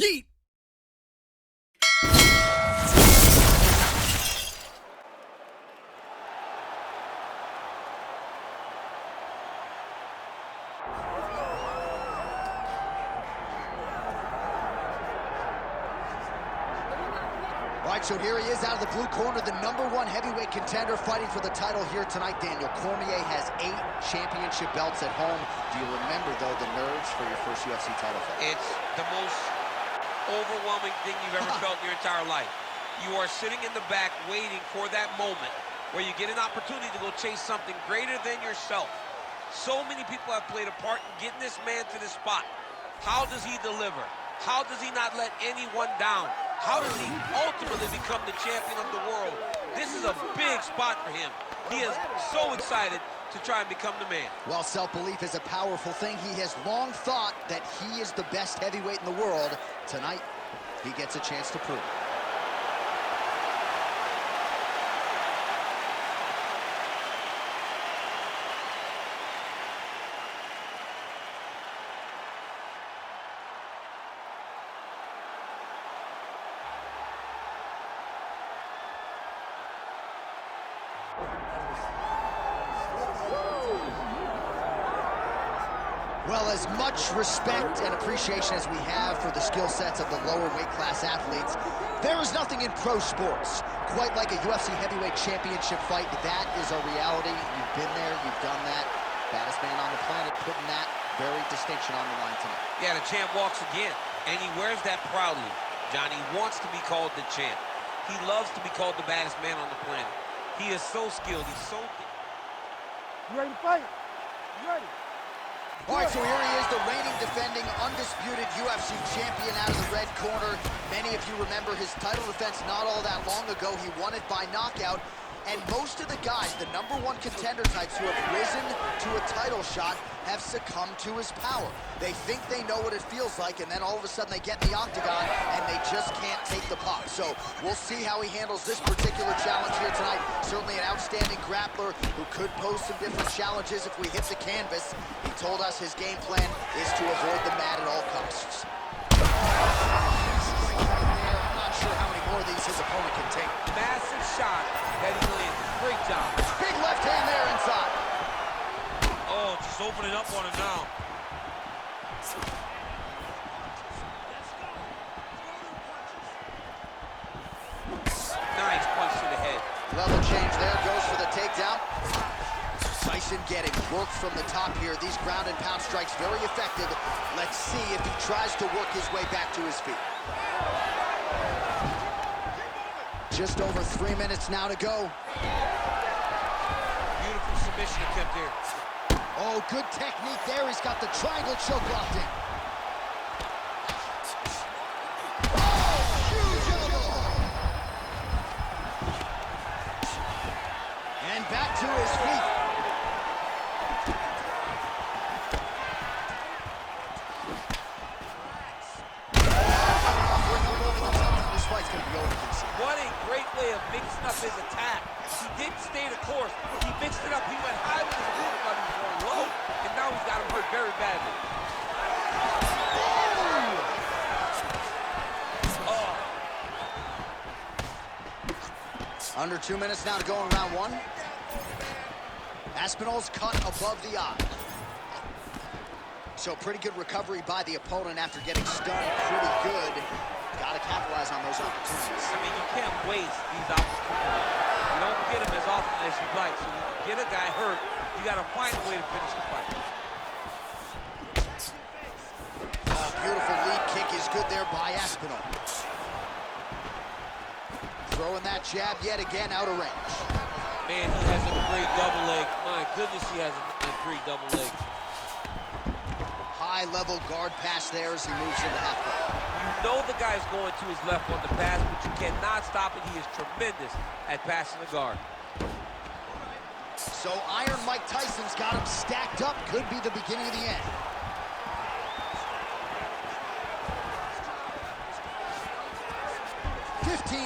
Yeet! All right, so here he is out of the blue corner, the #1 heavyweight contender fighting for the title here tonight. Daniel Cormier has 8 championship belts at home. Do you remember, though, the nerves for your first UFC title fight? It's the most overwhelming thing you've ever felt in your entire life. You are sitting in the back waiting for that moment where you get an opportunity to go chase something greater than yourself. So many people have played a part in getting this man to this spot. How does he deliver? How does he not let anyone down? How does he ultimately become the champion of the world? This is a big spot for him. He is so excited to try and become the man. While self-belief is a powerful thing, he has long thought that he is the best heavyweight in the world. Tonight, he gets a chance to prove it. Well, as much respect and appreciation as we have for the skill sets of the lower weight class athletes, there is nothing in pro sports quite like a UFC heavyweight championship fight. That is a reality. You've been there, you've done that. Baddest man on the planet putting that very distinction on the line tonight. Yeah, the champ walks again, and he wears that proudly. Johnny wants to be called the champ. He loves to be called the baddest man on the planet. He is so skilled. He's so... You ready to fight? You ready? All right, so here he is, the reigning, defending, undisputed UFC champion out of the red corner. Many of you remember his title defense not all that long ago. He won it by knockout. And most of the guys, the #1 contender types who have risen to a title shot, have succumbed to his power. They think they know what it feels like, and then all of a sudden they get in the octagon, and they just can't take the pop. So we'll see how he handles this particular challenge here tonight. Certainly an outstanding grappler who could pose some different challenges if we hit the canvas. He told us his game plan is to avoid the mat at all costs. I'm not sure how many more of these his opponent can take. Massive shot that he landed. Great job. Big left hand there inside. Oh, just opening up on him now. Nice punch to the head. Level change there, goes for the takedown. Tyson getting work from the top here. These ground and pound strikes very effective. Let's see if he tries to work his way back to his feet. Just over 3 minutes now to go. Beautiful submission attempt here. Oh, good technique there. He's got the triangle choke locked in. Oh, huge elbow. And back to his feet. This fight's going to be over. What a great way of mixing up his attack. He didn't stay the course. He mixed it up. He went high with his boot, but he was going low, and now he's got him hurt very badly. Under 2 minutes now to go in round 1. Aspinall's cut above the eye. So pretty good recovery by the opponent after getting stunned pretty good. Got to capitalize on those opportunities. I mean, you can't waste these opportunities. You don't get them as often as you'd like. So when you get a guy hurt, you got to find a way to finish the fight. Oh, beautiful lead kick is good there by Aspinall. Throwing that jab yet again out of range. Man, he has a great double leg. My goodness, he has a great double leg. High-level guard pass there as he moves into halfway. You know the guy's going to his left on the pass, but you cannot stop it. He is tremendous at passing the guard. So Iron Mike Tyson's got him stacked up. Could be the beginning of the end.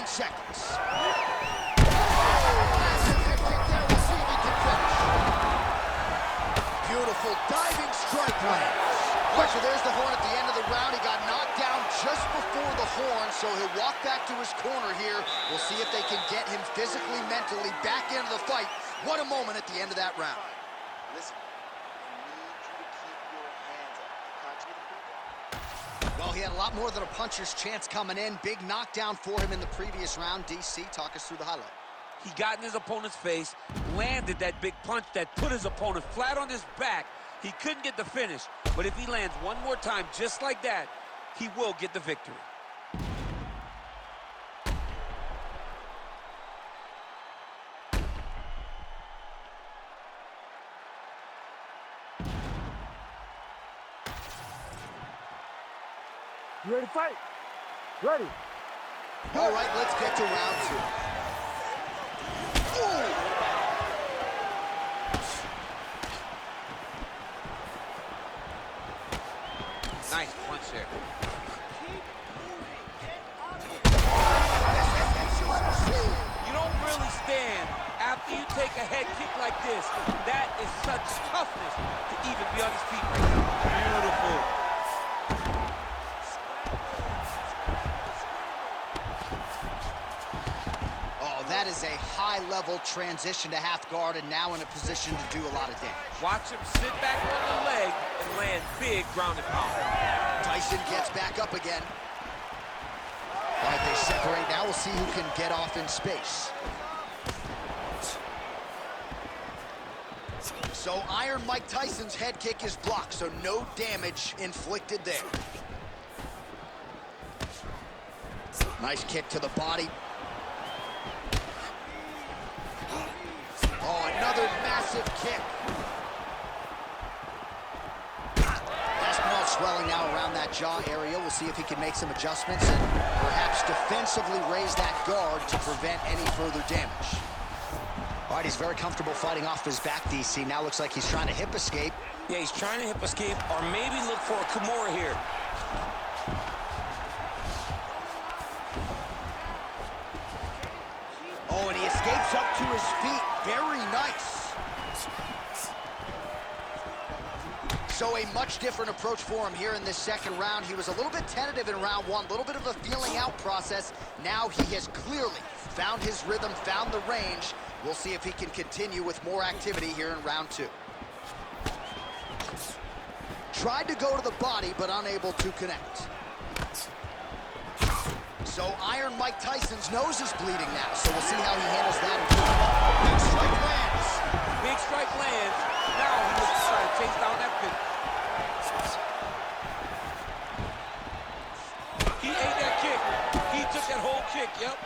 Seconds. Beautiful diving strike lands. right, so there's the horn at the end of the round. He got knocked down just before the horn, so he'll walk back to his corner here. We'll see if they can get him physically, mentally back into the fight. What a moment at the end of that round. Listen, I need you to keep your hands up. Catch me the Well, he had a lot more than a puncher's chance coming in. Big knockdown for him in the previous round. DC, talk us through the highlight. He got in his opponent's face, landed that big punch that put his opponent flat on his back. He couldn't get the finish, but if he lands one more time just like that, he will get the victory. You ready to fight? Ready. All right, let's get to round 2. Ooh. Nice punch there. You don't really stand after you take a head kick like this. That is such toughness to even be on his feet right now. Beautiful. That is a high-level transition to half guard and now in a position to do a lot of damage. Watch him sit back on the leg and land big ground and pound. Tyson gets back up again. All right, they separate now. We'll see who can get off in space. So Iron Mike Tyson's head kick is blocked, so no damage inflicted there. Nice kick to the body. Oh, another massive kick. Aspinall swelling now around that jaw area. We'll see if he can make some adjustments and perhaps defensively raise that guard to prevent any further damage. All right, he's very comfortable fighting off his back, DC. Now looks like he's trying to hip escape. Yeah, he's trying to hip escape or maybe look for a Kimura here. Oh, and he escapes up to his feet. Very nice. So a much different approach for him here in this second round. He was a little bit tentative in round 1, a little bit of a feeling out process. Now he has clearly found his rhythm, found the range. We'll see if he can continue with more activity here in round 2. Tried to go to the body, but unable to connect. So Iron Mike Tyson's nose is bleeding now, so we'll see how he handles that. Big strike lands. Big strike lands. Now he looks to try to chase down that finish. He ate that kick. He took that whole kick, yep.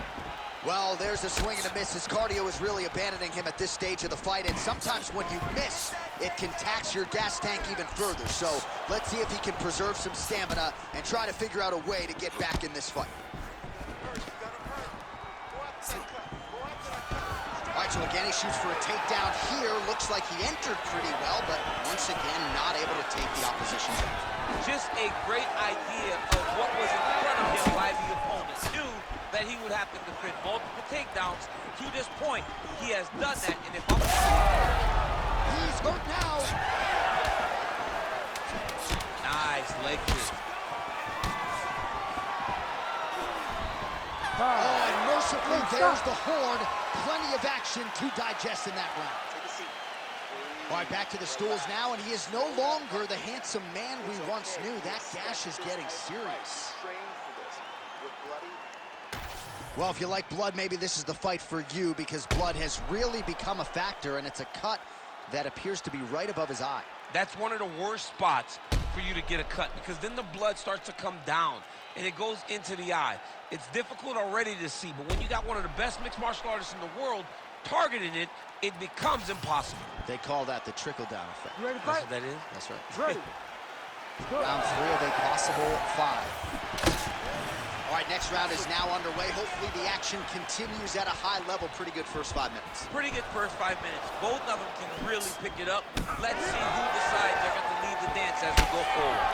Well, there's a swing and a miss. His cardio is really abandoning him at this stage of the fight, and sometimes when you miss, it can tax your gas tank even further. So let's see if he can preserve some stamina and try to figure out a way to get back in this fight. All right, so again, he shoots for a takedown here. Looks like he entered pretty well, but once again, not able to take the opposition down. Just a great idea of what was in front of him by the opponent. Knew that he would have to defend multiple takedowns. To this point, he has done that, and if I'm... He's hurt now. Nice leg kick. Oh, and mercifully, there's the horn. Plenty of action to digest in that round. Take a seat. All right, back to the stools now, and he is no longer the handsome man we once knew. That gash is getting serious. Train for this. You're bloody. Well, if you like blood, maybe this is the fight for you, because blood has really become a factor, and it's a cut that appears to be right above his eye. That's one of the worst spots for you to get a cut, because then the blood starts to come down and it goes into the eye. It's difficult already to see, but when you got one of the best mixed martial artists in the world targeting it, it becomes impossible. They call that the trickle-down effect. You ready to That's fight? what that is? That's right. Ready. Round 3 of a possible 5. All right, next round is now underway. Hopefully the action continues at a high level. Pretty good first 5 minutes. Pretty good first 5 minutes. Both of them can really pick it up. Let's see who decides they're going to lead the dance as we go forward.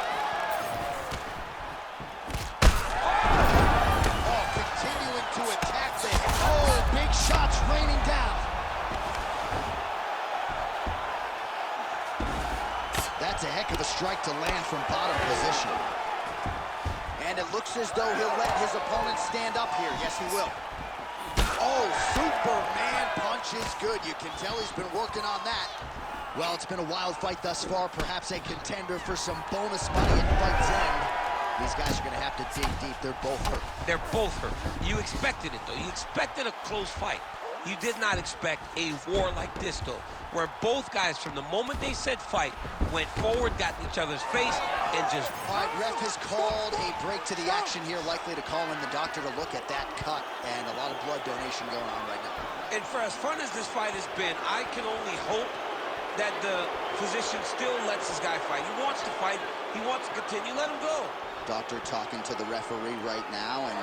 Oh, continuing to attack the hip. Oh, big shots raining down. That's a heck of a strike to land from bottom position. And it looks as though he'll let his opponent stand up here. Yes, he will. Oh, Superman punch is good. You can tell he's been working on that. Well, it's been a wild fight thus far. Perhaps a contender for some bonus money at fight's end. These guys are going to have to dig deep. They're both hurt. They're both hurt. You expected it, though. You expected a close fight. You did not expect a war like this, though, where both guys, from the moment they said fight, went forward, got in each other's face, and just... All right, ref has called a break to the action here, likely to call in the doctor to look at that cut, and a lot of blood donation going on right now. And for as fun as this fight has been, I can only hope that the physician still lets this guy fight. He wants to fight. He wants to continue. Let him go. Doctor talking to the referee right now, and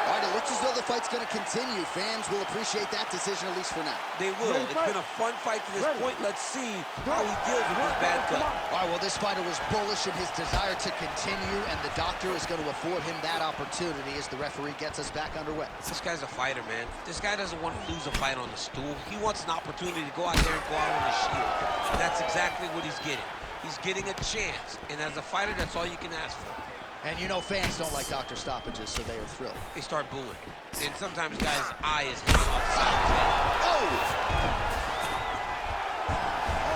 all right, it looks as though the fight's going to continue. Fans will appreciate that decision, at least for now. They will. It's been a fun fight to this point. Let's see how he deals with this bad cut. All right, well, this fighter was bullish in his desire to continue, and the doctor is going to afford him that opportunity as the referee gets us back underway. This guy's a fighter, man. This guy doesn't want to lose a fight on the stool. He wants an opportunity to go out there and go out on the shield. And that's exactly what he's getting. He's getting a chance, and as a fighter, that's all you can ask for. And you know fans don't like doctor stoppages, so they are thrilled. They start booing. And sometimes guys' eye is hanging off the side of his head. Oh!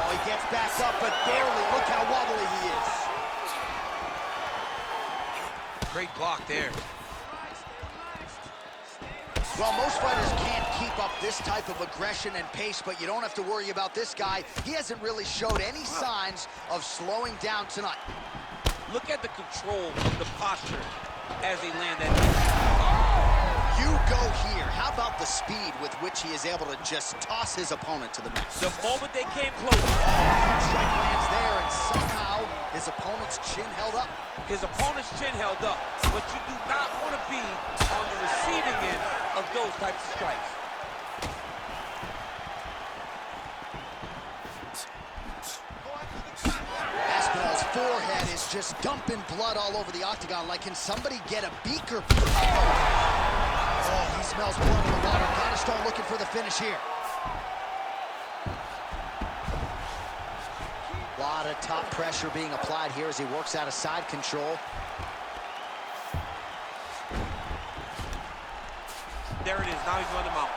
Oh, he gets back up, but barely. Look how wobbly he is. Great block there. Well, most fighters can't keep up this type of aggression and pace, but you don't have to worry about this guy. He hasn't really showed any signs of slowing down tonight. Look at the control of the posture as they land that. You go here. How about the speed with which he is able to just toss his opponent to the mat? The moment they came close. Huge strike lands there, and somehow his opponent's chin held up. His opponent's chin held up. But you do not want to be on the receiving end of those types of strikes. Aspinall's forehead is just dumping blood all over the octagon. Like, can somebody get a beaker? Oh, he smells blood in the water. Gotta start looking for the finish here. A lot of top pressure being applied here as he works out of side control. There it is. Now he's running him out.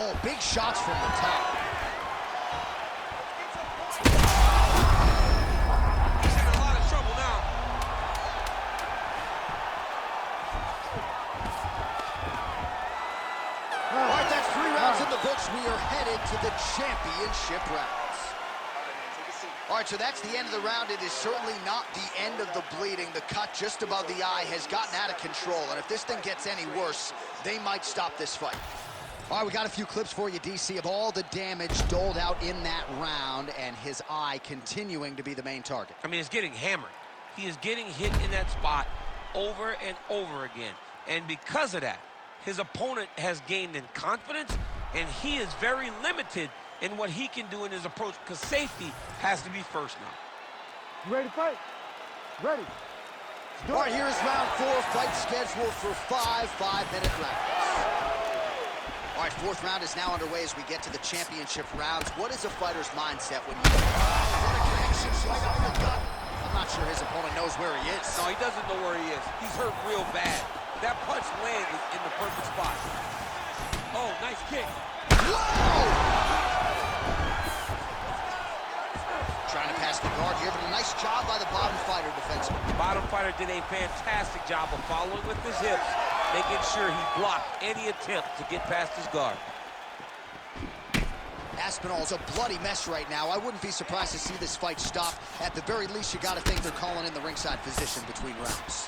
Oh, big shots from the top. He's in a lot of trouble now. All right, that's 3 rounds in the books. We are headed to the championship rounds. All right, so that's the end of the round. It is certainly not the end of the bleeding. The cut just above the eye has gotten out of control, and if this thing gets any worse, they might stop this fight. All right, we got a few clips for you, DC, of all the damage doled out in that round, and his eye continuing to be the main target. I mean, it's getting hammered. He is getting hit in that spot over and over again. And because of that, his opponent has gained in confidence, and he is very limited in what he can do in his approach, because safety has to be first now. You ready to fight? Ready. All right, here is round 4, fight scheduled for 5 5-minute rounds. All right, 4th round is now underway as we get to the championship rounds. What is a fighter's mindset when you... What a connection, right up the gut. I'm not sure his opponent knows where he is. No, he doesn't know where he is. He's hurt real bad. That punch landed in the perfect spot. Oh, nice kick. Whoa! Trying to pass the guard here, but a nice job by the bottom fighter defenseman. The bottom fighter did a fantastic job of following with his hips, making sure he blocked any attempt to get past his guard. Aspinall's a bloody mess right now. I wouldn't be surprised to see this fight stop. At the very least, you got to think they're calling in the ringside physician between rounds.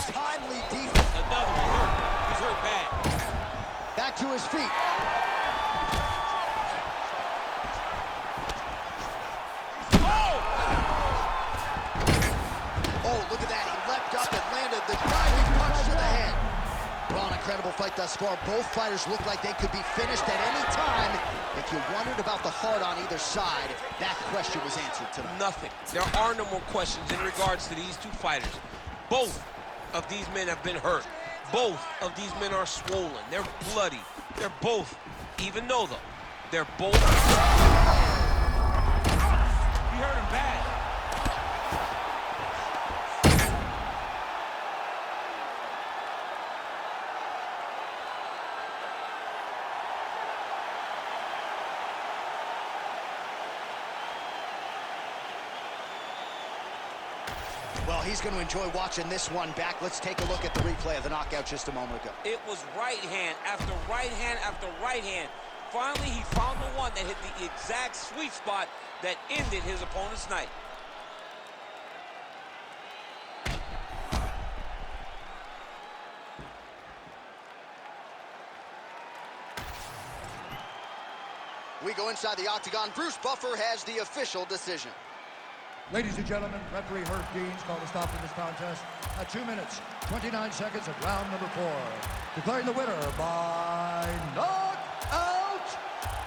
Timely defense. Another one. He's hurt bad. Back to his feet. Oh, look at that. He leapt up and landed the driving punch to the head. Well, an incredible fight thus far. Both fighters look like they could be finished at any time. If you wondered about the heart on either side, that question was answered tonight. Nothing. There are no more questions in regards to these two fighters. Both of these men have been hurt. Both of these men are swollen. They're bloody. They're both, even though They're both... You heard him bad. Well, he's going to enjoy watching this one back. Let's take a look at the replay of the knockout just a moment ago. It was right hand after right hand after right hand. Finally, he found the one that hit the exact sweet spot that ended his opponent's night. We go inside the octagon. Bruce Buffer has the official decision. Ladies and gentlemen, referee Herb Deans called a stop to this contest at 2 minutes, 29 seconds of round number 4. Declaring the winner by knockout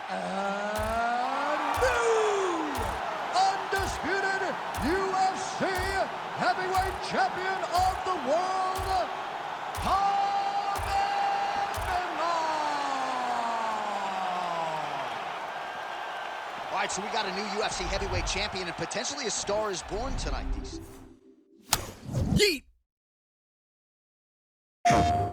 and new undisputed UFC heavyweight champion of the world, Aspinall. All right, so we got a new UFC heavyweight champion, and potentially a star is born tonight, DC. Yeet!